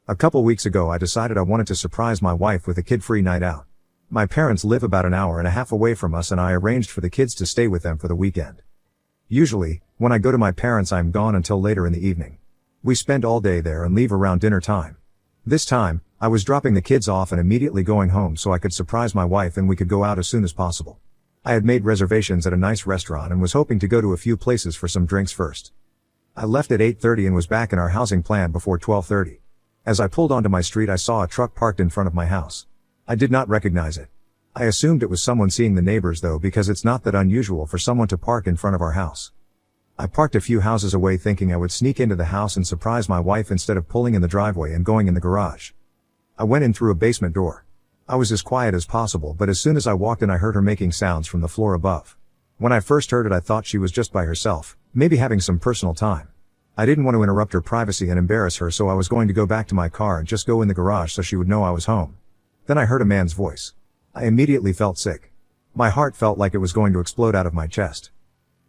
A couple weeks ago I decided I wanted to surprise my wife with a kid-free night out. My parents live about an hour and a half away from us and I arranged for the kids to stay with them for the weekend. Usually, when I go to my parents I'm gone until later in the evening. We spend all day there and leave around dinner time. This time, I was dropping the kids off and immediately going home so I could surprise my wife and we could go out as soon as possible. I had made reservations at a nice restaurant and was hoping to go to a few places for some drinks first. I left at 8:30 and was back in our housing plan before 12:30. As I pulled onto my street I saw a truck parked in front of my house. I did not recognize it. I assumed it was someone seeing the neighbors though because it's not that unusual for someone to park in front of our house. I parked a few houses away thinking I would sneak into the house and surprise my wife instead of pulling in the driveway and going in the garage. I went in through a basement door. I was as quiet as possible but as soon as I walked in I heard her making sounds from the floor above. When I first heard it I thought she was just by herself, maybe having some personal time. I didn't want to interrupt her privacy and embarrass her so I was going to go back to my car and just go in the garage so she would know I was home. Then I heard a man's voice. I immediately felt sick. My heart felt like it was going to explode out of my chest.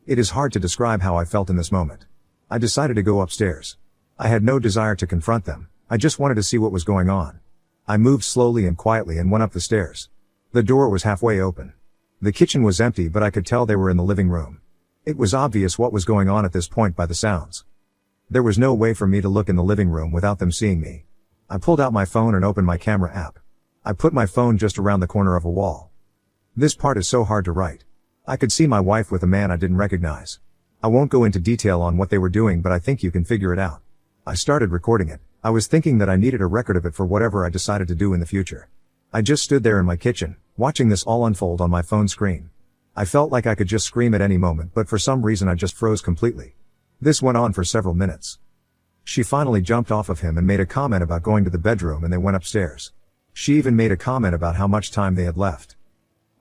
It is hard to describe how I felt in this moment. I decided to go upstairs. I had no desire to confront them, I just wanted to see what was going on. I moved slowly and quietly and went up the stairs. The door was halfway open. The kitchen was empty but I could tell they were in the living room. It was obvious what was going on at this point by the sounds. There was no way for me to look in the living room without them seeing me. I pulled out my phone and opened my camera app. I put my phone just around the corner of a wall. This part is so hard to write. I could see my wife with a man I didn't recognize. I won't go into detail on what they were doing but I think you can figure it out. I started recording it. I was thinking that I needed a record of it for whatever I decided to do in the future. I just stood there in my kitchen, watching this all unfold on my phone screen. I felt like I could just scream at any moment but for some reason I just froze completely. This went on for several minutes. She finally jumped off of him and made a comment about going to the bedroom and they went upstairs. She even made a comment about how much time they had left.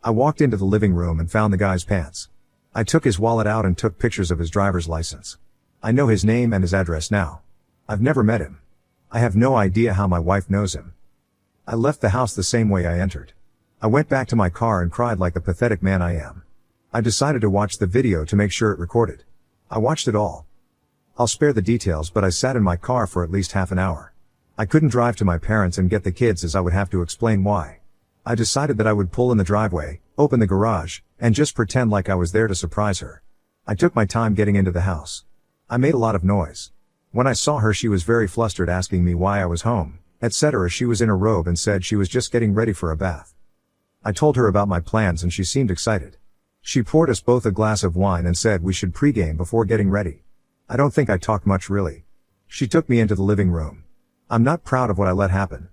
I walked into the living room and found the guy's pants. I took his wallet out and took pictures of his driver's license. I know his name and his address now. I've never met him. I have no idea how my wife knows him. I left the house the same way I entered. I went back to my car and cried like the pathetic man I am. I decided to watch the video to make sure it recorded. I watched it all. I'll spare the details but I sat in my car for at least half an hour. I couldn't drive to my parents and get the kids as I would have to explain why. I decided that I would pull in the driveway, open the garage, and just pretend like I was there to surprise her. I took my time getting into the house. I made a lot of noise. When I saw her she was very flustered asking me why I was home, etc. She was in a robe and said she was just getting ready for a bath. I told her about my plans and she seemed excited. She poured us both a glass of wine and said we should pregame before getting ready. I don't think I talked much really. She took me into the living room. I'm not proud of what I let happen.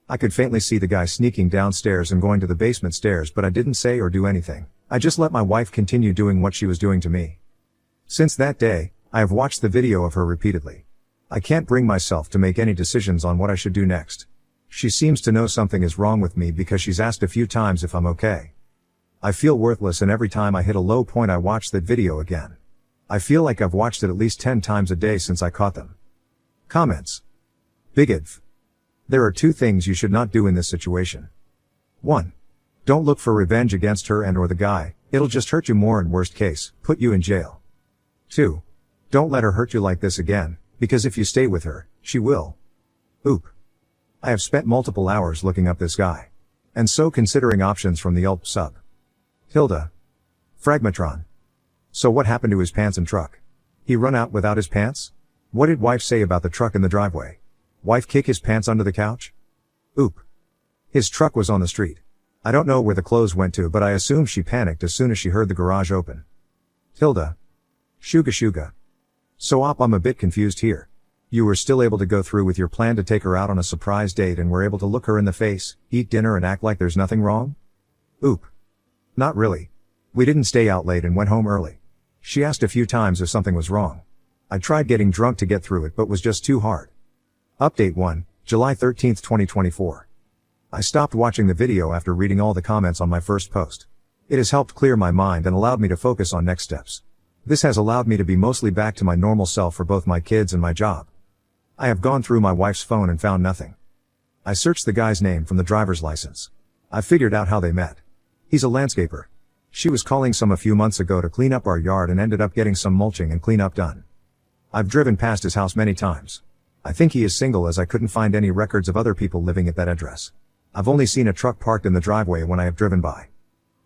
I could faintly see the guy sneaking downstairs and going to the basement stairs but I didn't say or do anything. I just let my wife continue doing what she was doing to me. Since that day, I have watched the video of her repeatedly. I can't bring myself to make any decisions on what I should do next. She seems to know something is wrong with me because she's asked a few times if I'm okay. I feel worthless and every time I hit a low point I watch that video again. I feel like I've watched it at least 10 times a day since I caught them. Comments. Big Idv. There are 2 things you should not do in this situation. 1. Don't look for revenge against her and or the guy, it'll just hurt you more and worst case, put you in jail. 2. Don't let her hurt you like this again, because if you stay with her, she will. Oop. I have spent multiple hours looking up this guy. And so considering options from the Yelp sub. Hilda. Fragmatron. So what happened to his pants and truck? He run out without his pants? What did wife say about the truck in the driveway? Wife kick his pants under the couch? Oop. His truck was on the street. I don't know where the clothes went to but I assume she panicked as soon as she heard the garage open. Hilda. Shuga. So I'm a bit confused here. You were still able to go through with your plan to take her out on a surprise date and were able to look her in the face, eat dinner and act like there's nothing wrong? Oop. Not really. We didn't stay out late and went home early. She asked a few times if something was wrong. I tried getting drunk to get through it but was just too hard. Update 1, July 13, 2024. I stopped watching the video after reading all the comments on my first post. It has helped clear my mind and allowed me to focus on next steps. This has allowed me to be mostly back to my normal self for both my kids and my job. I have gone through my wife's phone and found nothing. I searched the guy's name from the driver's license. I figured out how they met. He's a landscaper. She was calling some a few months ago to clean up our yard and ended up getting some mulching and cleanup done. I've driven past his house many times. I think he is single as I couldn't find any records of other people living at that address. I've only seen a truck parked in the driveway when I have driven by.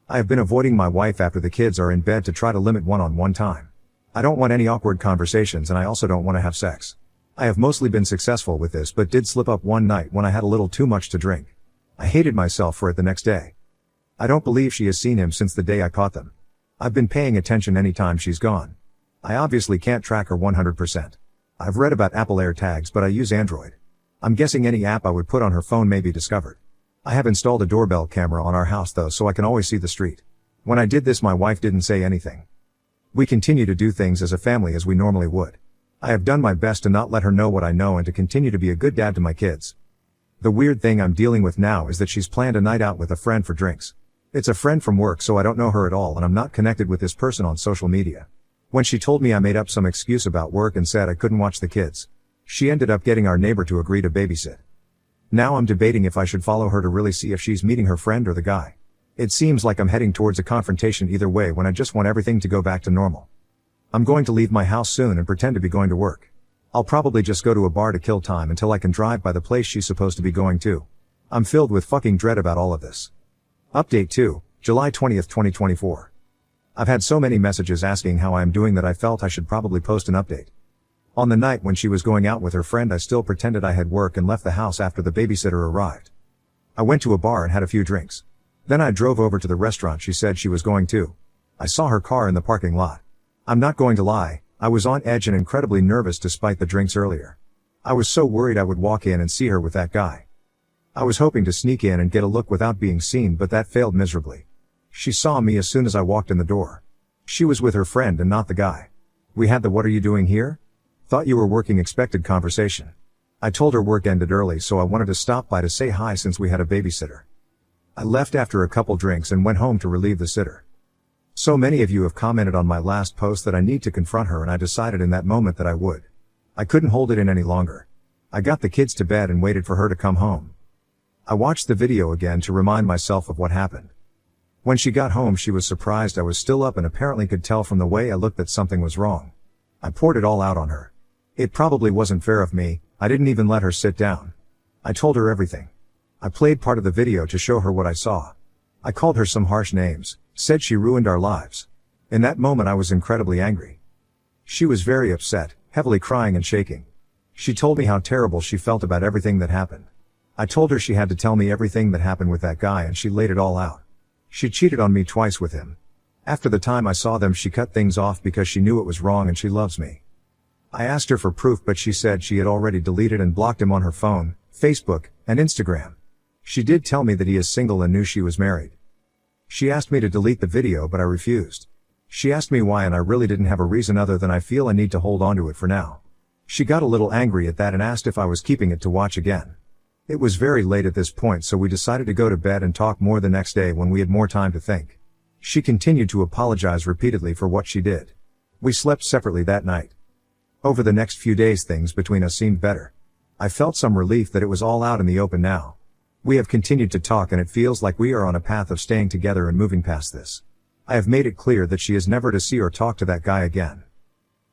I have been avoiding my wife after the kids are in bed to try to limit one-on-one time. I don't want any awkward conversations and I also don't want to have sex. I have mostly been successful with this but did slip up one night when I had a little too much to drink. I hated myself for it the next day. I don't believe she has seen him since the day I caught them. I've been paying attention anytime she's gone. I obviously can't track her 100%. I've read about Apple AirTags but I use Android. I'm guessing any app I would put on her phone may be discovered. I have installed a doorbell camera on our house though so I can always see the street. When I did this my wife didn't say anything. We continue to do things as a family as we normally would. I have done my best to not let her know what I know and to continue to be a good dad to my kids. The weird thing I'm dealing with now is that she's planned a night out with a friend for drinks. It's a friend from work so I don't know her at all and I'm not connected with this person on social media. When she told me I made up some excuse about work and said I couldn't watch the kids. She ended up getting our neighbor to agree to babysit. Now I'm debating if I should follow her to really see if she's meeting her friend or the guy. It seems like I'm heading towards a confrontation either way when I just want everything to go back to normal. I'm going to leave my house soon and pretend to be going to work. I'll probably just go to a bar to kill time until I can drive by the place she's supposed to be going to. I'm filled with fucking dread about all of this. Update 2, July 20th, 2024. I've had so many messages asking how I am doing that I felt I should probably post an update. On the night when she was going out with her friend I still pretended I had work and left the house after the babysitter arrived. I went to a bar and had a few drinks. Then I drove over to the restaurant she said she was going to. I saw her car in the parking lot. I'm not going to lie, I was on edge and incredibly nervous despite the drinks earlier. I was so worried I would walk in and see her with that guy. I was hoping to sneak in and get a look without being seen but that failed miserably. She saw me as soon as I walked in the door. She was with her friend and not the guy. We had the "what are you doing here? Thought you were working" expected conversation. I told her work ended early so I wanted to stop by to say hi since we had a babysitter. I left after a couple drinks and went home to relieve the sitter. So many of you have commented on my last post that I need to confront her and I decided in that moment that I would. I couldn't hold it in any longer. I got the kids to bed and waited for her to come home. I watched the video again to remind myself of what happened. When she got home she was surprised I was still up and apparently could tell from the way I looked that something was wrong. I poured it all out on her. It probably wasn't fair of me, I didn't even let her sit down. I told her everything. I played part of the video to show her what I saw. I called her some harsh names, said she ruined our lives. In that moment I was incredibly angry. She was very upset, heavily crying and shaking. She told me how terrible she felt about everything that happened. I told her she had to tell me everything that happened with that guy and she laid it all out. She cheated on me twice with him. After the time I saw them she cut things off because she knew it was wrong and she loves me. I asked her for proof but she said she had already deleted and blocked him on her phone, Facebook, and Instagram. She did tell me that he is single and knew she was married. She asked me to delete the video but I refused. She asked me why and I really didn't have a reason other than I feel I need to hold on to it for now. She got a little angry at that and asked if I was keeping it to watch again. It was very late at this point so we decided to go to bed and talk more the next day when we had more time to think. She continued to apologize repeatedly for what she did. We slept separately that night. Over the next few days things between us seemed better. I felt some relief that it was all out in the open now. We have continued to talk and it feels like we are on a path of staying together and moving past this. I have made it clear that she is never to see or talk to that guy again.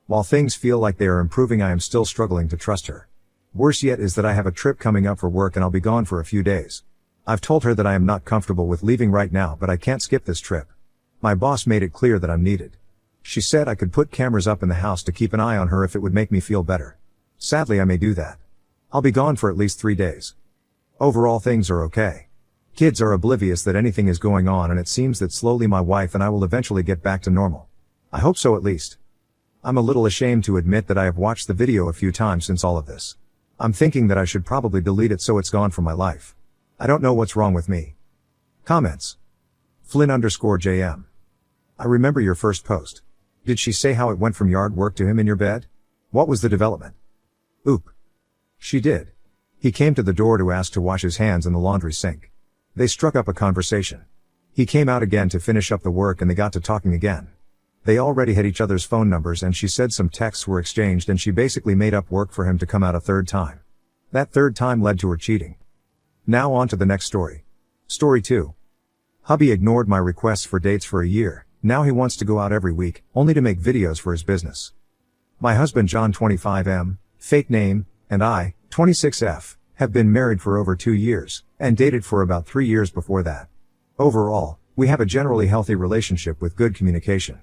While things feel like they are improving I am still struggling to trust her. Worse yet is that I have a trip coming up for work and I'll be gone for a few days. I've told her that I am not comfortable with leaving right now but I can't skip this trip. My boss made it clear that I'm needed. She said I could put cameras up in the house to keep an eye on her if it would make me feel better. Sadly I may do that. I'll be gone for at least 3 days. Overall things are okay. Kids are oblivious that anything is going on and it seems that slowly my wife and I will eventually get back to normal. I hope so at least. I'm a little ashamed to admit that I have watched the video a few times since all of this. I'm thinking that I should probably delete it so it's gone from my life. I don't know what's wrong with me. Comments. Flynn_JM. I remember your first post. Did she say how it went from yard work to him in your bed? What was the development? Oop. She did. He came to the door to ask to wash his hands in the laundry sink. They struck up a conversation. He came out again to finish up the work and they got to talking again. They already had each other's phone numbers and she said some texts were exchanged and she basically made up work for him to come out a third time. That third time led to her cheating. Now on to the next story. Story 2. Hubby ignored my requests for dates for a year. Now he wants to go out every week, only to make videos for his business. My husband John 25M, fake name, and I, 26F, have been married for over 2 years, and dated for about 3 years before that. Overall, we have a generally healthy relationship with good communication.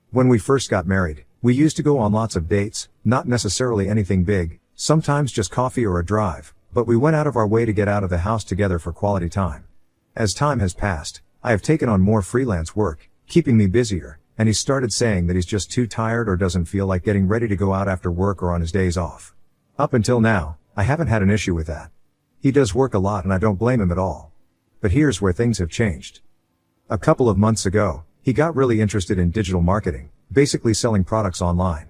When we first got married, we used to go on lots of dates, not necessarily anything big, sometimes just coffee or a drive, but we went out of our way to get out of the house together for quality time. As time has passed, I have taken on more freelance work, keeping me busier, and he started saying that he's just too tired or doesn't feel like getting ready to go out after work or on his days off. Up until now, I haven't had an issue with that. He does work a lot and I don't blame him at all. But here's where things have changed. A couple of months ago, he got really interested in digital marketing, basically selling products online.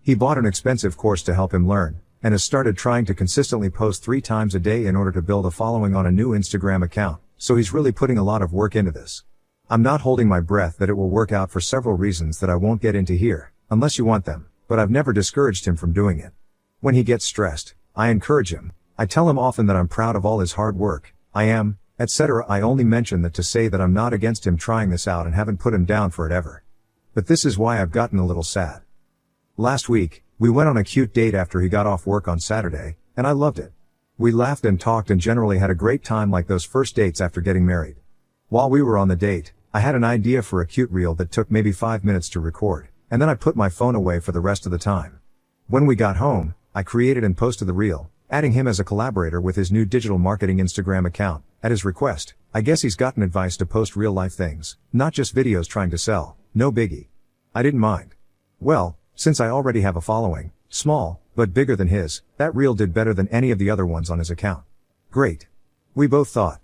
He bought an expensive course to help him learn, and has started trying to consistently post 3 times a day in order to build a following on a new Instagram account, so he's really putting a lot of work into this. I'm not holding my breath that it will work out for several reasons that I won't get into here, unless you want them, but I've never discouraged him from doing it. When he gets stressed, I encourage him. I tell him often that I'm proud of all his hard work, I am, etc. I only mention that to say that I'm not against him trying this out and haven't put him down for it ever. But this is why I've gotten a little sad. Last week, we went on a cute date after he got off work on Saturday, and I loved it. We laughed and talked and generally had a great time like those first dates after getting married. While we were on the date, I had an idea for a cute reel that took maybe 5 minutes to record, and then I put my phone away for the rest of the time. When we got home, I created and posted the reel, adding him as a collaborator with his new digital marketing Instagram account. At his request, I guess he's gotten advice to post real life things, not just videos trying to sell, no biggie. I didn't mind. Well, since I already have a following, small, but bigger than his, that reel did better than any of the other ones on his account. Great. We both thought.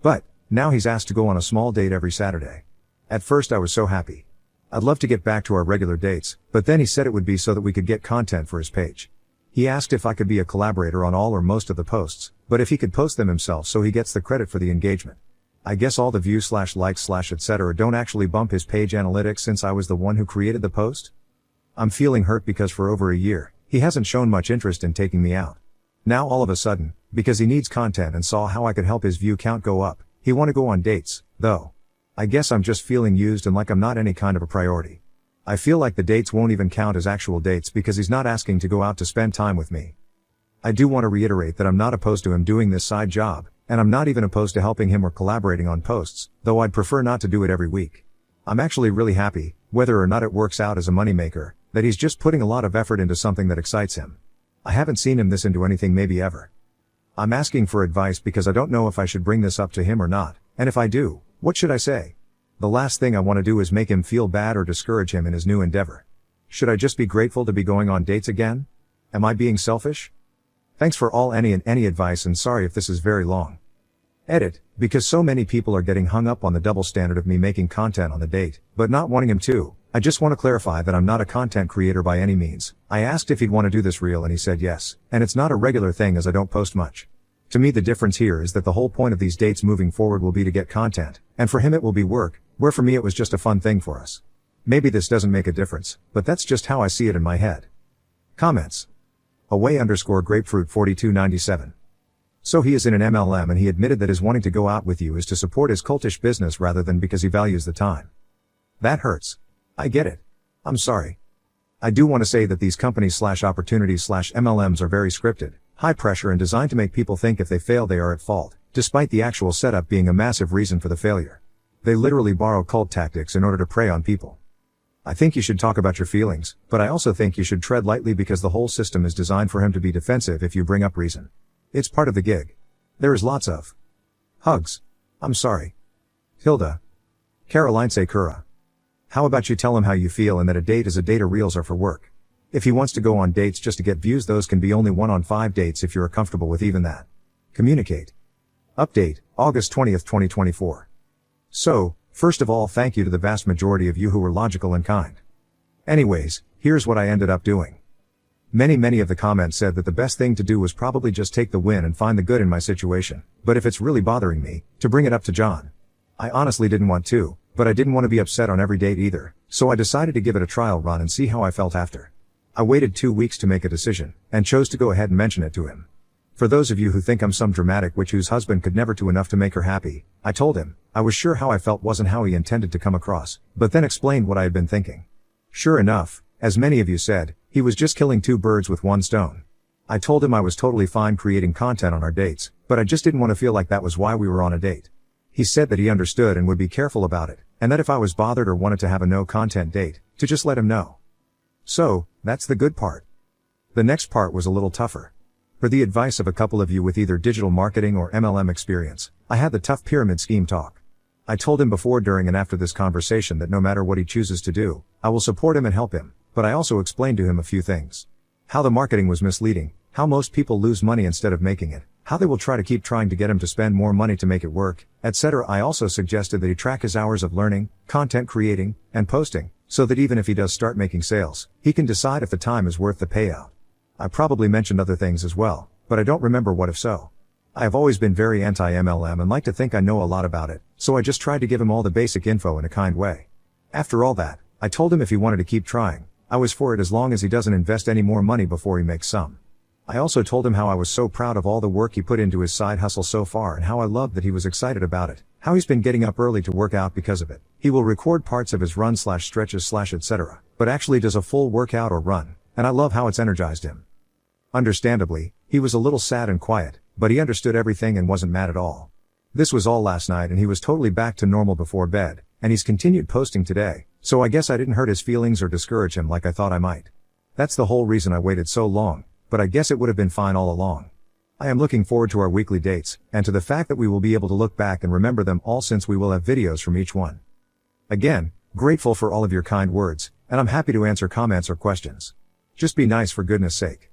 But, now he's asked to go on a small date every Saturday. At first I was so happy. I'd love to get back to our regular dates, but then he said it would be so that we could get content for his page. He asked if I could be a collaborator on all or most of the posts, but if he could post them himself so he gets the credit for the engagement. I guess all the views / likes / etc. don't actually bump his page analytics since I was the one who created the post? I'm feeling hurt because for over a year, he hasn't shown much interest in taking me out. Now all of a sudden, because he needs content and saw how I could help his view count go up, he want to go on dates, though. I guess I'm just feeling used and like I'm not any kind of a priority. I feel like the dates won't even count as actual dates because he's not asking to go out to spend time with me. I do want to reiterate that I'm not opposed to him doing this side job, and I'm not even opposed to helping him or collaborating on posts, though I'd prefer not to do it every week. I'm actually really happy, whether or not it works out as a moneymaker, that he's just putting a lot of effort into something that excites him. I haven't seen him this into anything maybe ever. I'm asking for advice because I don't know if I should bring this up to him or not, and if I do, what should I say? The last thing I want to do is make him feel bad or discourage him in his new endeavor. Should I just be grateful to be going on dates again? Am I being selfish? Thanks for all any advice and sorry if this is very long. Edit, because so many people are getting hung up on the double standard of me making content on the date, but not wanting him to. I just want to clarify that I'm not a content creator by any means. I asked if he'd want to do this reel and he said yes, and it's not a regular thing as I don't post much. To me the difference here is that the whole point of these dates moving forward will be to get content, and for him it will be work, where for me it was just a fun thing for us. Maybe this doesn't make a difference, but that's just how I see it in my head. Comments. Away_grapefruit4297. So he is in an MLM and he admitted that his wanting to go out with you is to support his cultish business rather than because he values the time. That hurts. I get it. I'm sorry. I do want to say that these companies / opportunities / MLMs are very scripted, high pressure and designed to make people think if they fail they are at fault, despite the actual setup being a massive reason for the failure. They literally borrow cult tactics in order to prey on people. I think you should talk about your feelings, but I also think you should tread lightly because the whole system is designed for him to be defensive if you bring up reason. It's part of the gig. There is lots of hugs. I'm sorry. Hilda. Caroline Sekura. How about you tell him how you feel and that a date is a date or reels are for work. If he wants to go on dates just to get views, those can be only 1 on 5 dates if you're comfortable with even that. Communicate. Update, August 20th, 2024. So, first of all, thank you to the vast majority of you who were logical and kind. Anyways, here's what I ended up doing. Many of the comments said that the best thing to do was probably just take the win and find the good in my situation, but if it's really bothering me, to bring it up to John. I honestly didn't want to, but I didn't want to be upset on every date either, so I decided to give it a trial run and see how I felt after. I waited 2 weeks to make a decision, and chose to go ahead and mention it to him. For those of you who think I'm some dramatic witch whose husband could never do enough to make her happy, I told him, I was sure how I felt wasn't how he intended to come across, but then explained what I had been thinking. Sure enough, as many of you said, he was just killing 2 birds with 1 stone. I told him I was totally fine creating content on our dates, but I just didn't want to feel like that was why we were on a date. He said that he understood and would be careful about it, and that if I was bothered or wanted to have a no content date, to just let him know. So, that's the good part. The next part was a little tougher. For the advice of a couple of you with either digital marketing or MLM experience, I had the tough pyramid scheme talk. I told him before, during and after this conversation that no matter what he chooses to do, I will support him and help him, but I also explained to him a few things. How the marketing was misleading, how most people lose money instead of making it, how they will try to keep trying to get him to spend more money to make it work, etc. I also suggested that he track his hours of learning, content creating, and posting, so that even if he does start making sales, he can decide if the time is worth the payout. I probably mentioned other things as well, but I don't remember what if so. I have always been very anti-MLM and like to think I know a lot about it, so I just tried to give him all the basic info in a kind way. After all that, I told him if he wanted to keep trying, I was for it as long as he doesn't invest any more money before he makes some. I also told him how I was so proud of all the work he put into his side hustle so far and how I loved that he was excited about it, how he's been getting up early to work out because of it. He will record parts of his run/stretches/ etc., but actually does a full workout or run, and I love how it's energized him. Understandably, he was a little sad and quiet, but he understood everything and wasn't mad at all. This was all last night and he was totally back to normal before bed, and he's continued posting today, so I guess I didn't hurt his feelings or discourage him like I thought I might. That's the whole reason I waited so long, but I guess it would have been fine all along. I am looking forward to our weekly dates, and to the fact that we will be able to look back and remember them all since we will have videos from each one. Again, grateful for all of your kind words, and I'm happy to answer comments or questions. Just be nice for goodness sake.